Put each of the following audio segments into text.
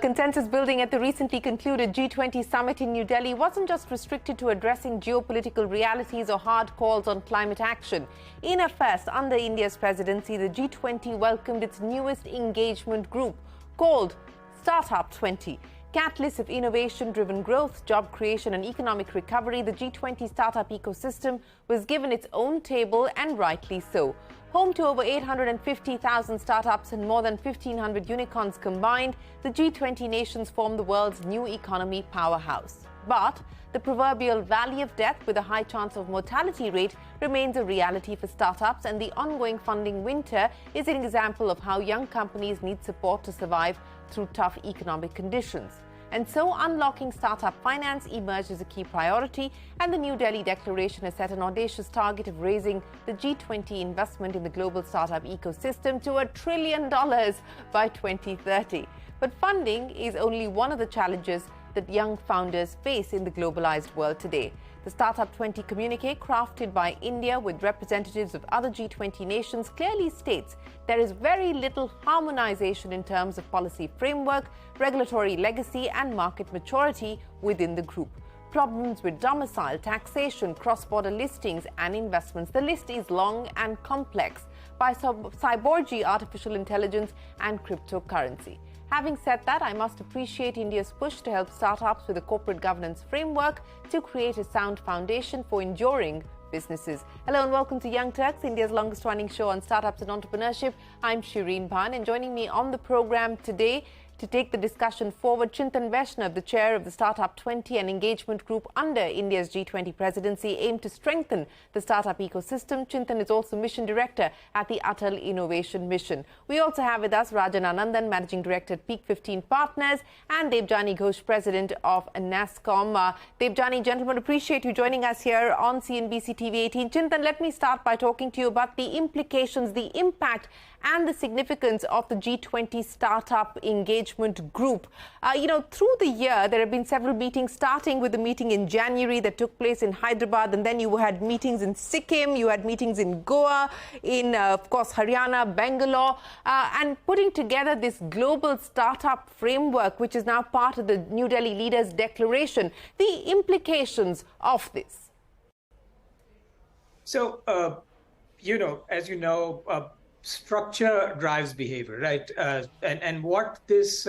consensus building at the recently concluded G20 summit in New Delhi wasn't just restricted to addressing geopolitical realities or hard calls on climate action. In a first under India's presidency, the G20 welcomed its newest engagement group called Startup-20. Catalyst of innovation-driven growth, job creation and economic recovery, the G20 startup ecosystem was given its own table, and rightly so. Home to over 850,000 startups and more than 1,500 unicorns combined, the G20 nations form the world's new economy powerhouse. But the proverbial valley of death with a high chance of mortality rate remains a reality for startups, and the ongoing funding winter is an example of how young companies need support to survive through tough economic conditions. And so unlocking startup finance emerged as a key priority, and the New Delhi declaration has set an audacious target of raising the G20 investment in the global startup ecosystem to $1 trillion by 2030. But funding is only one of the challenges that young founders face in the globalized world today. The Startup-20 Comminuque, crafted by India with representatives of other G20 nations, clearly states there is very little harmonization in terms of policy framework, regulatory legacy and market maturity within the group. Problems with domicile, taxation, cross-border listings and investments. The list is long and complex, by cyborgy artificial intelligence and cryptocurrency. Having said that, I must appreciate India's push to help startups with a corporate governance framework to create a sound foundation for enduring businesses. Hello and welcome to Young Turks, India's longest running show on startups and entrepreneurship. I'm Shereen Bhan, and joining me on the program today to take the discussion forward, Chintan, Vaishnav, the chair of the Startup-20, an engagement group under India's G20 presidency aimed to strengthen the startup ecosystem. Chintan is also mission director at the Atal Innovation Mission. We also have with us Rajat Anandan, managing director at Peak 15 Partners, and Debjani, Ghosh, president of NASSCOM. Debjani, gentlemen, appreciate you joining us here on CNBC TV18. Chintan, let me start by talking to you about the implications, the impact and the significance of the G20 Startup Engagement Group. Through the year, there have been several meetings, starting with the meeting in January that took place in Hyderabad, and then you had meetings in Sikkim, you had meetings in Goa, in, of course, Haryana, Bangalore, and putting together this global startup framework, which is now part of the New Delhi Leaders' Declaration. The implications of this. So, as you know, structure drives behavior, right? And what this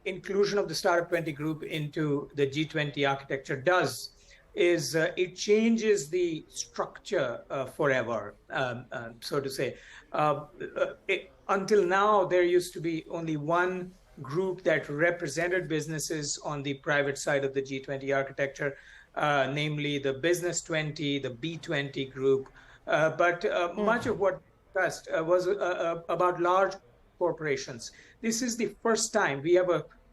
inclusion of the Startup-20 group into the G20 architecture does is it changes the structure forever, so to say. Until now, there used to be only one group that represented businesses on the private side of the G20 architecture, namely the Business 20, the B20 group. But much of what discussed was about large corporations. This is the first time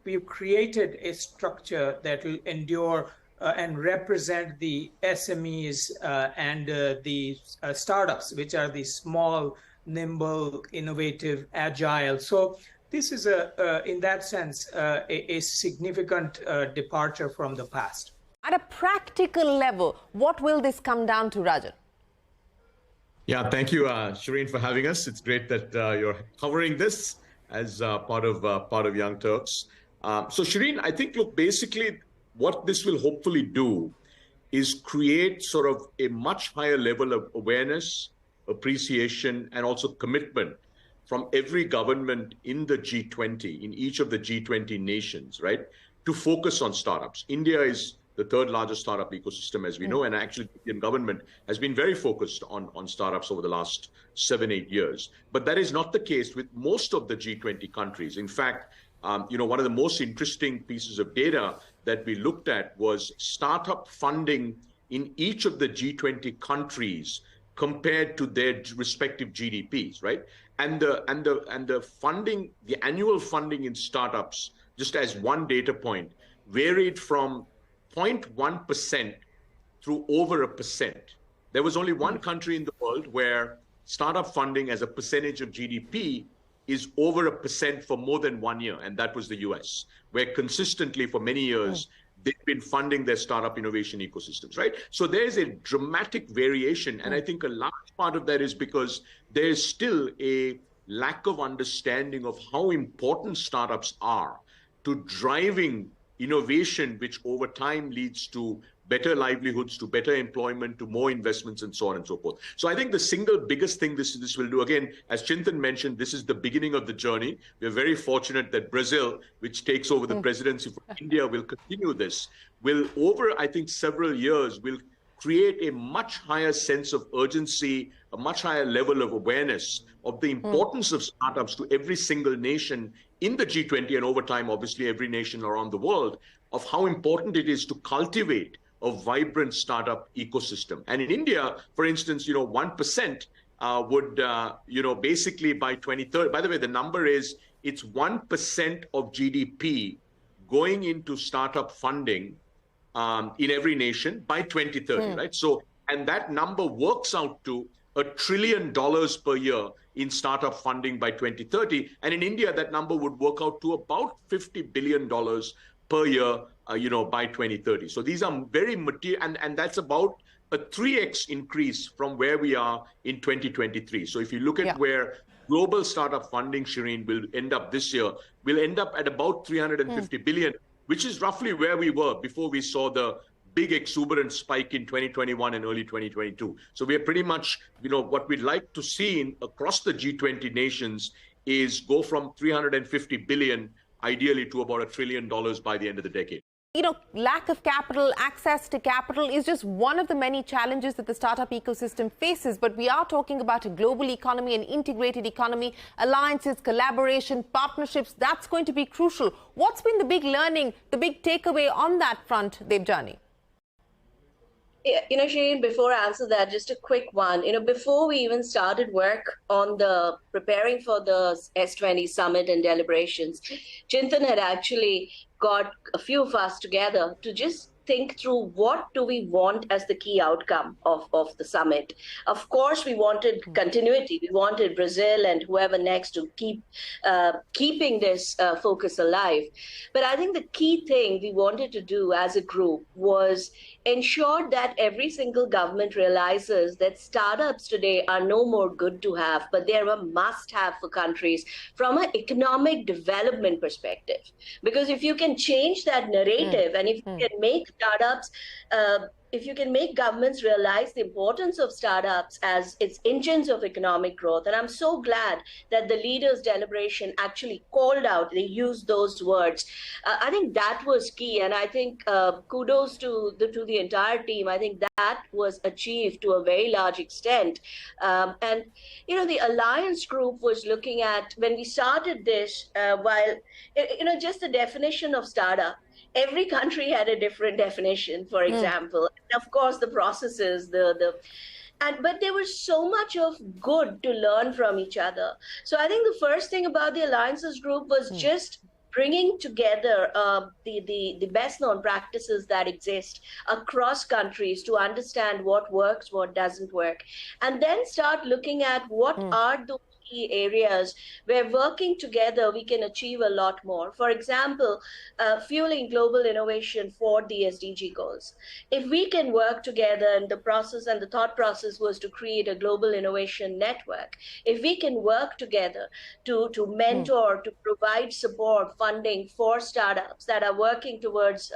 we've created a structure that will endure and represent the SMEs and the startups, which are the small, nimble, innovative, agile. So this is in that sense, a significant departure from the past. At a practical level, what will this come down to, Rajat? Yeah, thank you, Shereen, for having us. It's great that you're covering this as part of Young Turks. So, Shereen, I think, look, basically what this will hopefully do is create sort of a much higher level of awareness, appreciation, and also commitment from every government in the G20, in each of the G20 nations, right, to focus on startups. India is the third largest startup ecosystem, as we know, and actually the Indian government has been very focused on startups over the last 7-8 years. But that is not the case with most of the G20 countries. In fact, one of the most interesting pieces of data that we looked at was startup funding in each of the G20 countries compared to their respective GDPs, right? And the funding, the annual funding in startups, just as one data point, varied from 0.1% through over 1%. There was only one country in the world where startup funding as a percentage of GDP is over 1% for more than 1 year, and that was the US, where consistently for many years, they've been funding their startup innovation ecosystems, right? So there's a dramatic variation, and I think a large part of that is because there's still a lack of understanding of how important startups are to driving innovation, which over time leads to better livelihoods, to better employment, to more investments, and so on and so forth. So I think the single biggest thing this will do, again, as Chintan mentioned, this is the beginning of the journey. We're very fortunate that Brazil, which takes over the presidency from India, will continue this, will over, I think, several years, will create a much higher sense of urgency, a much higher level of awareness of the importance of startups to every single nation in the G20, and over time, obviously, every nation around the world, of how important it is to cultivate a vibrant startup ecosystem. And in India, for instance, 1% would, basically by 2030, by the way, the number is, it's 1% of GDP going into startup funding in every nation by 2030, right? So, and that number works out to $1 trillion per year in startup funding by 2030. And in India, that number would work out to about $50 billion per year, by 2030. So these are very material, and that's about a 3x increase from where we are in 2023. So if you look at where global startup funding, Shereen, will end up this year, we'll end up at about 350 billion, which is roughly where we were before we saw the big exuberant spike in 2021 and early 2022. So we are pretty much, what we'd like to see across the G20 nations is go from 350 billion ideally to about $1 trillion by the end of the decade. Lack of capital, access to capital is just one of the many challenges that the startup ecosystem faces. But we are talking about a global economy, an integrated economy, alliances, collaboration, partnerships. That's going to be crucial. What's been the big learning, the big takeaway on that front, Debjani? Shereen, before I answer that, just a quick one. Before we even started work on the preparing for the S20 summit and deliberations, Chintan had actually got a few of us together to just think through what do we want as the key outcome of the summit. Of course, we wanted continuity. We wanted Brazil and whoever next to keep keeping this focus alive. But I think the key thing we wanted to do as a group was ensure that every single government realizes that startups today are no more good to have, but they're a must-have for countries from an economic development perspective. Because if you can change that narrative and if you can make startups, if you can make governments realize the importance of startups as its engines of economic growth, and I'm so glad that the leaders' deliberation actually called out, they used those words. I think that was key, and I think kudos to the entire team. I think that was achieved to a very large extent. And, the Alliance Group was looking at, when we started this, just the definition of startup. Every country had a different definition, for example. And of course, the processes, but there was so much of good to learn from each other. So I think the first thing about the Alliances Group was just bringing together the best known practices that exist across countries to understand what works, what doesn't work, and then start looking at what are the key areas where working together we can achieve a lot more. For example, fueling global innovation for the SDG goals. If we can work together, and the process and the thought process was to create a global innovation network, if we can work together to mentor, to provide support, funding for startups that are working towards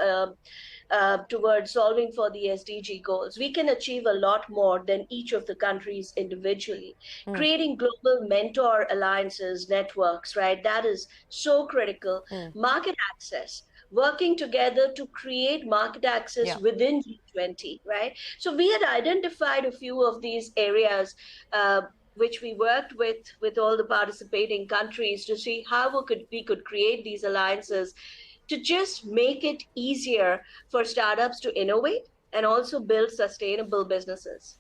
solving for the SDG goals, we can achieve a lot more than each of the countries individually. Creating global mentor alliances, networks, right? That is so critical. Market access, working together to create market access within G20, right? So we had identified a few of these areas which we worked with all the participating countries to see how we could create these alliances to just make it easier for startups to innovate and also build sustainable businesses.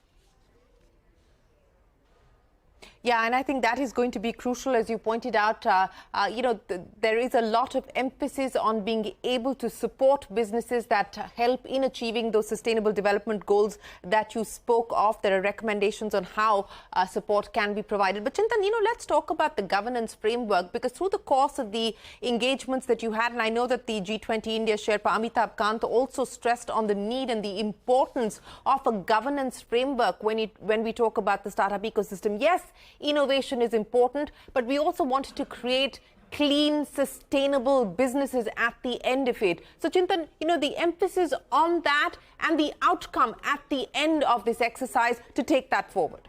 Yeah, and I think that is going to be crucial, as you pointed out. There is a lot of emphasis on being able to support businesses that help in achieving those sustainable development goals that you spoke of. There are recommendations on how support can be provided. But Chintan, let's talk about the governance framework, because through the course of the engagements that you had, and I know that the G20 India Sherpa Amitabh Kant also stressed on the need and the importance of a governance framework when we talk about the startup ecosystem. Yes, innovation is important, but we also wanted to create clean, sustainable businesses at the end of it. So, Chintan, the emphasis on that and the outcome at the end of this exercise to take that forward.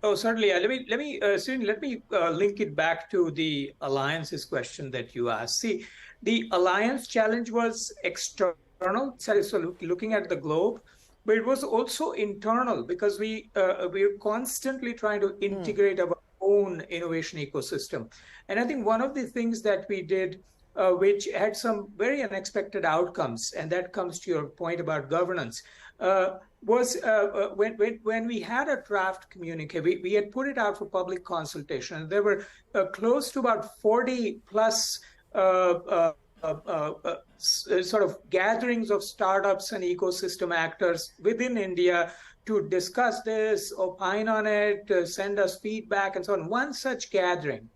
Oh, certainly. Shereen, let me link it back to the alliances question that you asked. See, the alliance challenge was external, so looking at the globe, but it was also internal because we're constantly trying to integrate our own innovation ecosystem. And I think one of the things that we did, which had some very unexpected outcomes, and that comes to your point about governance, was when we had a draft communique, we had put it out for public consultation, and there were close to about 40 plus sort of gatherings of startups and ecosystem actors within India to discuss this, opine on it, send us feedback, and so on. One such gathering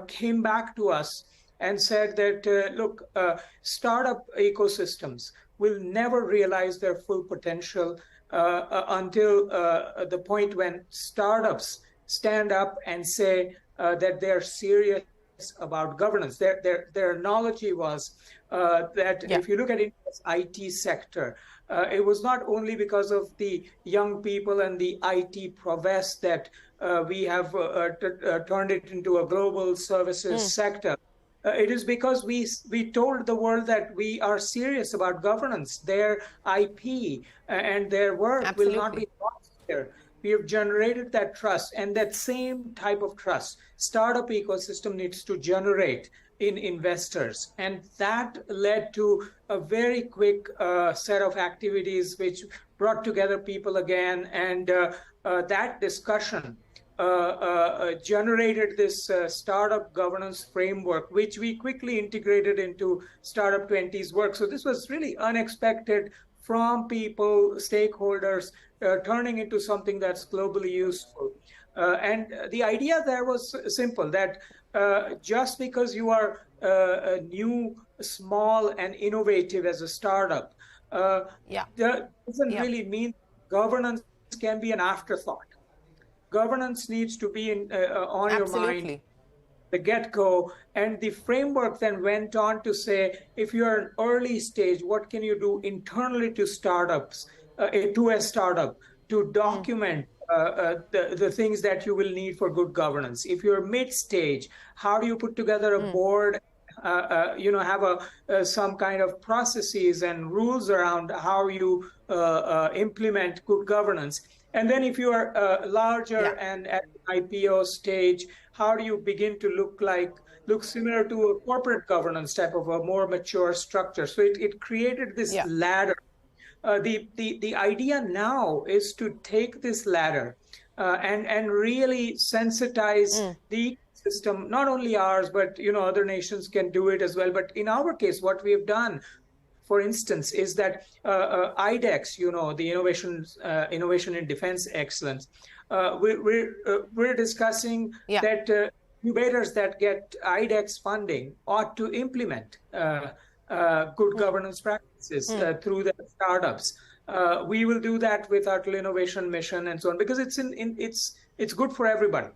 came back to us and said that, look, startup ecosystems will never realize their full potential until the point when startups stand up and say that they're serious about governance. Their analogy was that if you look at India's IT sector, it was not only because of the young people and the IT prowess that we have turned it into a global services sector. It is because we told the world that we are serious about governance. Their IP and their work will not be lost here. We have generated that trust, and that same type of trust startup ecosystem needs to generate in investors. And that led to a very quick set of activities which brought together people again. And that discussion generated this startup governance framework, which we quickly integrated into Startup-20's work. So this was really unexpected from people, stakeholders, turning into something that's globally useful. And the idea there was simple, that just because you are new, small, and innovative as a startup, that doesn't really mean governance can be an afterthought. Governance needs to be on your mind, the get-go. And the framework then went on to say, if you're an early stage, what can you do internally to startups, to a startup, to document the things that you will need for good governance? If you're mid-stage, how do you put together a board, have some kind of processes and rules around how you implement good governance? And then if you are larger and at the IPO stage, how do you begin to look similar to a corporate governance type of a more mature structure? So it created this ladder. The idea now is to take this ladder and really sensitize the system, not only ours, but other nations can do it as well. But in our case, what we have done, for instance, is that IDEX, the Innovation in Defense Excellence, we're discussing that incubators that get IDEX funding ought to implement good governance practices through the startups. We will do that with our innovation mission and so on, because it's good for everybody.